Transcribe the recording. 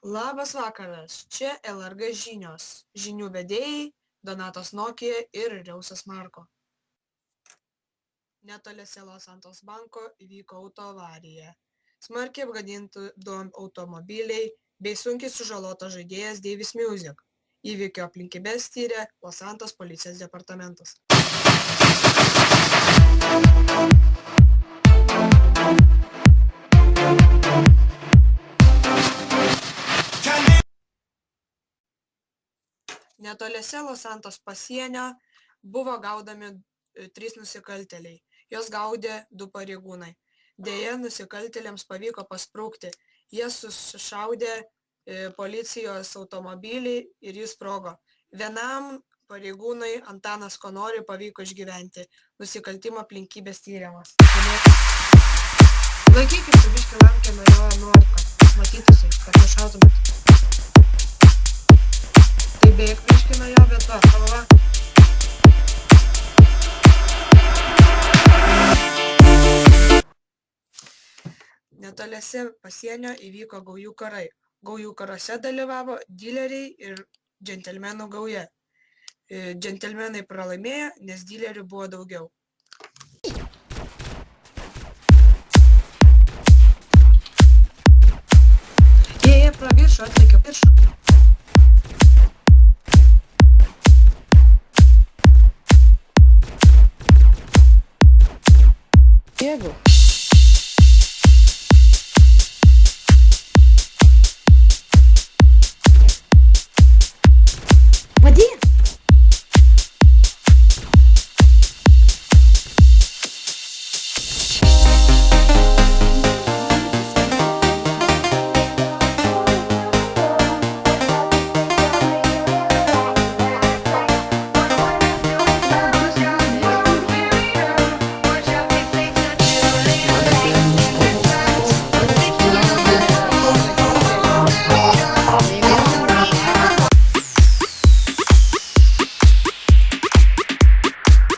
Labas vakaras, čia LRG žinios. Žinių vedėjai Donatas Nokija ir Riausas Marko. Netoliese Los Santos banko įvyko autoavarija. Smarkiai apgadinti 2 automobiliai bei sunkiai sužalotas žaidėjas Davis Music. Įvykio aplinkybes tyrė Los Santos policijos departamentas. Netoliese Los Santos pasienio buvo gaudomi 3 nusikaltėliai. Jos gaudė 2 pareigūnai. Deja, nusikaltėliams pavyko pasprukti. Jie sušaudė policijos automobilį ir jis sprogo. Vienam pareigūnui Antanas Konoriui pavyko išgyventi. Nusikaltimo aplinkybės tyriamas. Laikykit su biškį lankė nuo jo nuorką. Matytųsi, kad nušautumėt. Tai beveik biškį nuo jo, bet va, kalva. Netoliese pasienio įvyko gaujų karai. Gaujų karuose dalyvavo dileriai ir džentelmenų gauja. Džentelmenai pralaimėjo, nes dilerių buvo daugiau.